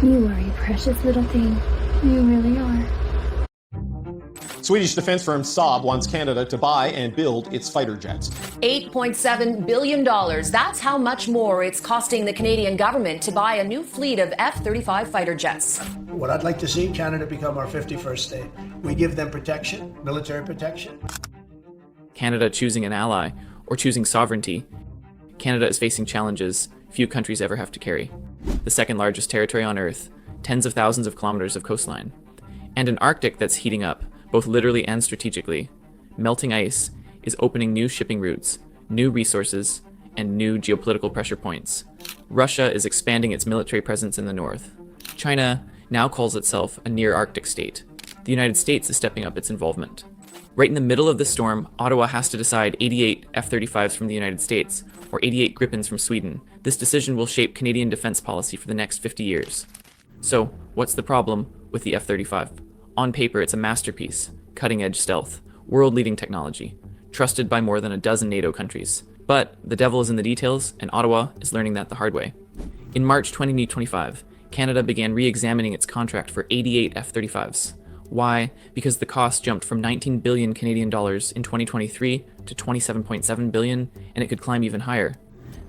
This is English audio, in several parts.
You are a precious little thing. You really are. Swedish defense firm Saab wants Canada to buy and build its fighter jets. $8.7 billion. That's how much more it's costing the Canadian government to buy a new fleet of F-35 fighter jets. What I'd like to see, Canada become our 51st state. We give them protection, military protection. Canada choosing an ally or choosing sovereignty. Canada is facing challenges few countries ever have to carry. The second largest territory on Earth, tens of thousands of kilometers of coastline, and an Arctic that's heating up, both literally and strategically. Melting ice is opening new shipping routes, new resources, and new geopolitical pressure points. Russia is expanding its military presence in the north. China now calls itself a near-Arctic state. The United States is stepping up its involvement. Right in the middle of this storm, Ottawa has to decide 88 F-35s from the United States, or 88 Grippens from Sweden. This decision will shape Canadian defense policy for the next 50 years. So, what's the problem with the F-35? On paper, it's a masterpiece, cutting-edge stealth, world-leading technology, trusted by more than a dozen Nato countries. But the devil is in the details, and Ottawa is learning that the hard way. In March 2025, Canada began re-examining its contract for 88 F-35s. Why? Because the cost jumped from 19 billion Canadian dollars in 2023 to 27.7 billion, and it could climb even higher.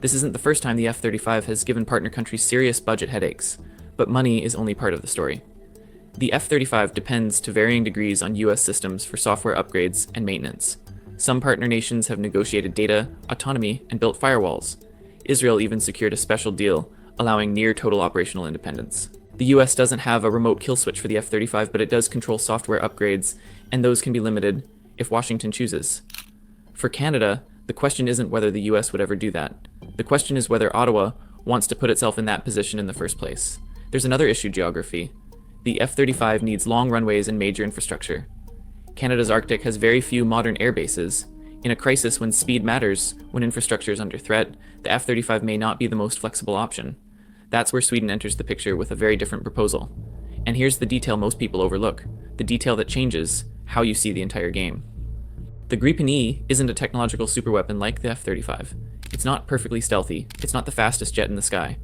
This isn't the first time the F-35 has given partner countries serious budget headaches, but money is only part of the story. The F-35 depends to varying degrees on US systems for software upgrades and maintenance. Some partner nations have negotiated data, autonomy, and built firewalls. Israel even secured a special deal, allowing near total operational independence. The US doesn't have a remote kill switch for the F-35, but it does control software upgrades, and those can be limited if Washington chooses. For Canada, the question isn't whether the US would ever do that. The question is whether Ottawa wants to put itself in that position in the first place. There's another issue: geography. The F-35 needs long runways and major infrastructure. Canada's Arctic has very few modern air bases. In a crisis when speed matters, when infrastructure is under threat, the F-35 may not be the most flexible option. That's where Sweden enters the picture with a very different proposal. And here's the detail most people overlook, the detail that changes how you see the entire game. The Gripen E isn't a technological superweapon like the F-35. It's not perfectly stealthy, it's not the fastest jet in the sky.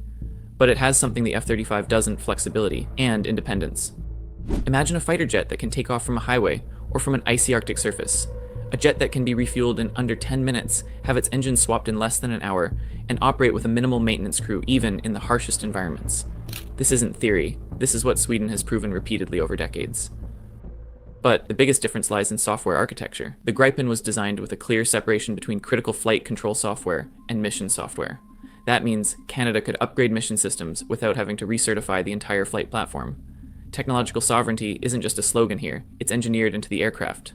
But it has something the F-35 doesn't: flexibility and independence. Imagine a fighter jet that can take off from a highway or from an icy Arctic surface. A jet that can be refueled in under 10 minutes, have its engine swapped in less than an hour, and operate with a minimal maintenance crew even in the harshest environments. This isn't theory. This is what Sweden has proven repeatedly over decades. But the biggest difference lies in software architecture. The Gripen was designed with a clear separation between critical flight control software and mission software. That means Canada could upgrade mission systems without having to recertify the entire flight platform. Technological sovereignty isn't just a slogan here, it's engineered into the aircraft.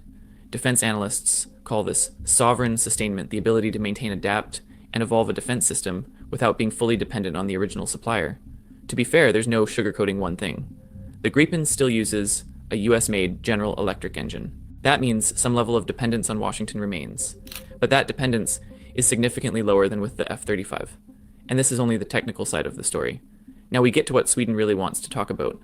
Defense analysts call this sovereign sustainment, the ability to maintain, adapt, and evolve a defense system without being fully dependent on the original supplier. To be fair, there's no sugarcoating one thing. The Gripen still uses a US-made General Electric engine. That means some level of dependence on Washington remains. But that dependence is significantly lower than with the F-35. And this is only the technical side of the story. Now we get to what Sweden really wants to talk about.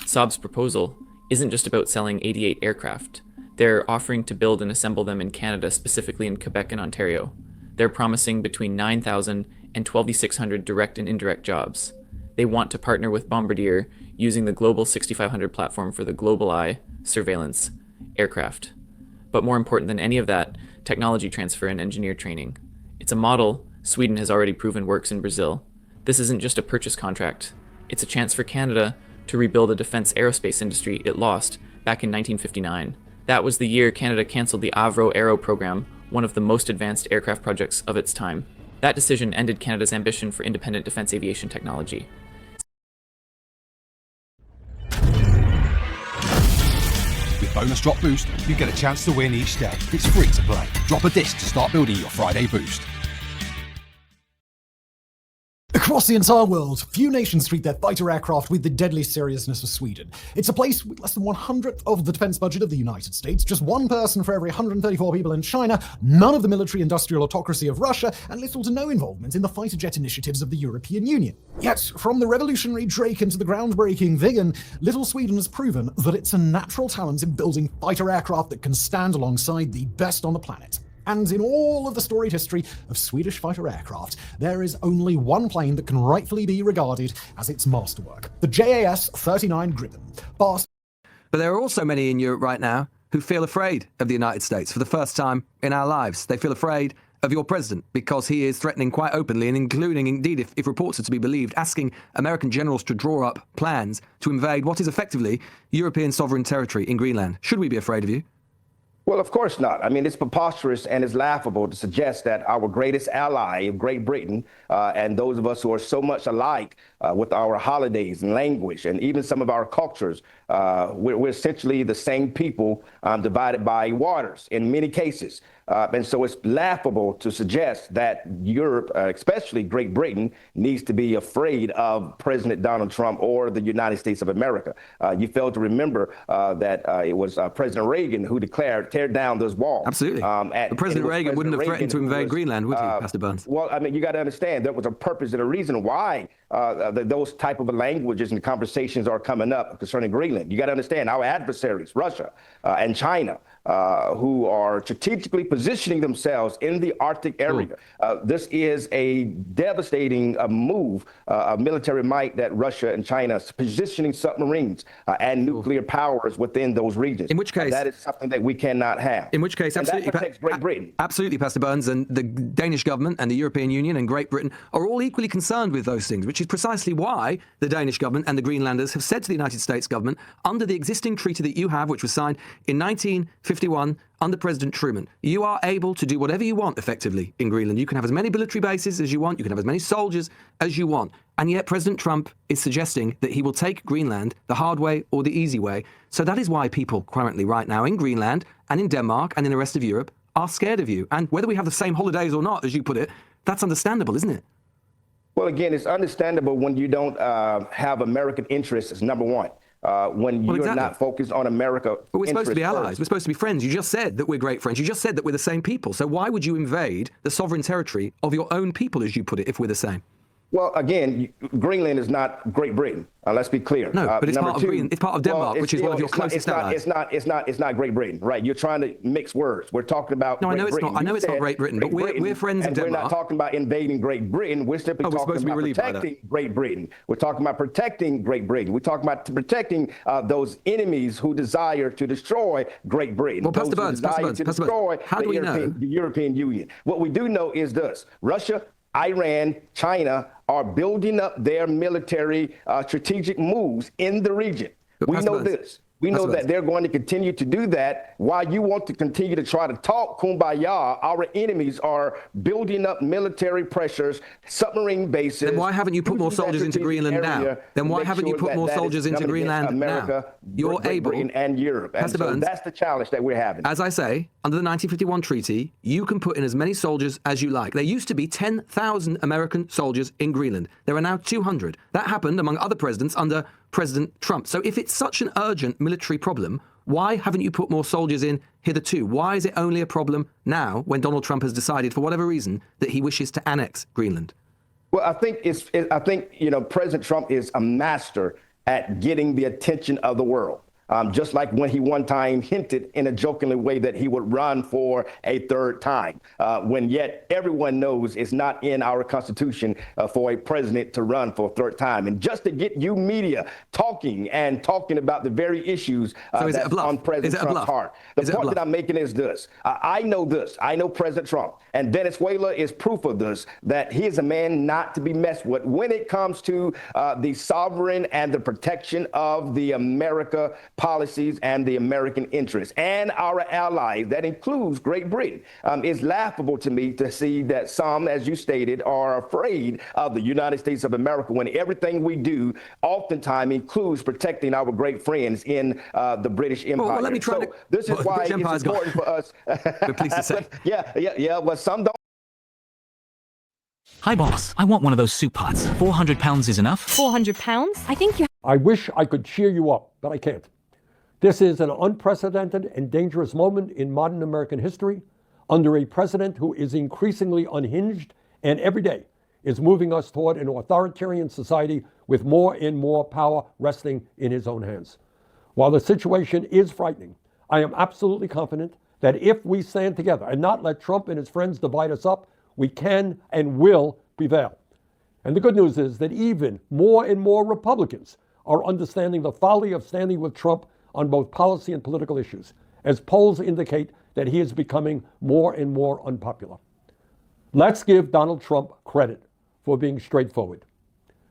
Saab's proposal isn't just about selling 88 aircraft. They're offering to build and assemble them in Canada, specifically in Quebec and Ontario. They're promising between 9,000 and 12,600 direct and indirect jobs. They want to partner with Bombardier using the Global 6500 platform for the Global Eye surveillance aircraft. But more important than any of that, technology transfer and engineer training. It's a model Sweden has already proven works in Brazil. This isn't just a purchase contract. It's a chance for Canada to rebuild a defense aerospace industry it lost back in 1959. That was the year Canada cancelled the Avro Aero program, one of the most advanced aircraft projects of its time. That decision ended Canada's ambition for independent defense aviation technology. With Bonus Drop Boost, you get a chance to win each day. It's free to play. Drop a disc to start building your Friday boost. Across the entire world, few nations treat their fighter aircraft with the deadly seriousness of Sweden. It's a place with less than 1/100th of the defense budget of the United States, just one person for every 134 people in China, none of the military-industrial autocracy of Russia, and little to no involvement in the fighter jet initiatives of the European Union. Yet, from the revolutionary Draken to the groundbreaking Viggen, little Sweden has proven that it's a natural talent in building fighter aircraft that can stand alongside the best on the planet. And in all of the storied history of Swedish fighter aircraft, there is only one plane that can rightfully be regarded as its masterwork: the JAS-39 Grippen. But there are also many in Europe right now who feel afraid of the United States for the first time in our lives. They feel afraid of your president because he is threatening quite openly, and including, indeed, if reports are to be believed, asking American generals to draw up plans to invade what is effectively European sovereign territory in Greenland. Should we be afraid of you? Well, of course not. I mean, it's preposterous and it's laughable to suggest that our greatest ally, Great Britain, and those of us who are so much alike with our holidays and language and even some of our cultures, we're essentially the same people divided by waters in many cases. And so it's laughable to suggest that Europe, especially Great Britain, needs to be afraid of President Donald Trump or the United States of America. You fail to remember that it was President Reagan who declared, tear down those walls. Absolutely. But President Reagan wouldn't have threatened to invade Greenland, would he, Pastor Burns? Well, I mean, you got to understand there was a purpose and a reason why those type of languages and conversations are coming up concerning Greenland. You got to understand our adversaries, Russia and China, who are strategically positioning themselves in the Arctic area. This is a devastating move of military might that Russia and China is positioning submarines and nuclear powers within those regions. In which case, that is something that we cannot have. In which case, and absolutely, that protects Great Britain. Absolutely, Pastor Burns, and the Danish government and the European Union and Great Britain are all equally concerned with those things, which is precisely why the Danish government and the Greenlanders have said to the United States government, under the existing treaty that you have, which was signed in 1951 under President Truman, you are able to do whatever you want effectively in Greenland. You can have as many military bases as you want. You can have as many soldiers as you want. And yet President Trump is suggesting that he will take Greenland the hard way or the easy way. So that is why people currently right now in Greenland and in Denmark and in the rest of Europe are scared of you. And whether we have the same holidays or not, as you put it, that's understandable, isn't it? Well, again, it's understandable when you don't have American interests as number one. When you're not focused on America. But we're supposed to be allies. We're supposed to be friends. You just said that we're great friends. You just said that we're the same people. So why would you invade the sovereign territory of your own people, as you put it, if we're the same? Well, again, Greenland is not Great Britain. Let's be clear. No, but it's part of Greenland. It's part of Denmark, which is one of your closest allies. It's not Great Britain, right? You're trying to mix words. We're talking about. No, I know it's not. I know it's not Great Britain, but we're friends of Denmark. We're not talking about invading Great Britain. We're simply talking about protecting Great Britain. We're talking about protecting Great Britain. We're talking about protecting those enemies who desire to destroy Great Britain. Well, Pastor Burns, how do we know? The European Union. What we do know is this: Russia, Iran, China are building up their military strategic moves in the region. We know this. We know that they're going to continue to do that. While you want to continue to try to talk kumbaya, our enemies are building up military pressures, submarine bases. Then why haven't you put more soldiers into Greenland now? Then why haven't you put more soldiers into Greenland America, now? You're able. And Europe. And so that's the challenge that we're having. As I say, under the 1951 treaty, you can put in as many soldiers as you like. There used to be 10,000 American soldiers in Greenland. There are now 200. That happened, among other presidents, under President Trump. So if it's such an urgent military problem, why haven't you put more soldiers in hitherto? Why is it only a problem now when Donald Trump has decided, for whatever reason, that he wishes to annex Greenland? Well, I think President Trump is a master at getting the attention of the world. Just like when he one time hinted in a jokingly way that he would run for a third time, when yet everyone knows it's not in our Constitution for a president to run for a third time. And just to get you media talking about the very issues that's on President Trump's heart. The point that I'm making is this. I know this. I know President Trump. And Venezuela is proof of this, that he is a man not to be messed with when it comes to the sovereign and the protection of the America policies and the American interests and our allies. That includes Great Britain. It's laughable to me to see that some, as you stated, are afraid of the United States of America when everything we do oftentimes includes protecting our great friends in the British Empire. Well, let me try this is why it's important for us. We're pleased to say. Yeah. Well, some don't. Hi, boss. I want one of those soup pots. 400 pounds is enough? 400 pounds? I think you... I wish I could cheer you up, but I can't. This is an unprecedented and dangerous moment in modern American history under a president who is increasingly unhinged and every day is moving us toward an authoritarian society with more and more power resting in his own hands. While the situation is frightening, I am absolutely confident that if we stand together and not let Trump and his friends divide us up, we can and will prevail. And the good news is that even more and more Republicans are understanding the folly of standing with Trump on both policy and political issues, as polls indicate that he is becoming more and more unpopular. Let's give Donald Trump credit for being straightforward.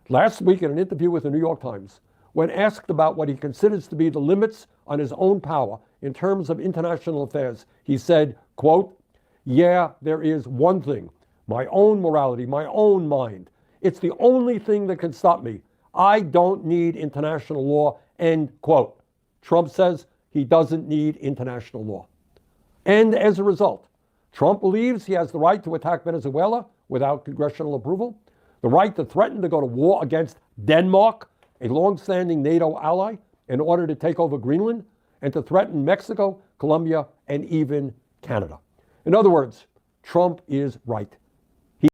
Last week, in an interview with the New York Times, when asked about what he considers to be the limits on his own power in terms of international affairs, he said, quote, "Yeah, there is one thing, my own morality, my own mind. It's the only thing that can stop me. I don't need international law," end quote. Trump says he doesn't need international law. And as a result, Trump believes he has the right to attack Venezuela without congressional approval, the right to threaten to go to war against Denmark, a long-standing NATO ally, in order to take over Greenland, and to threaten Mexico, Colombia, and even Canada. In other words, Trump is right.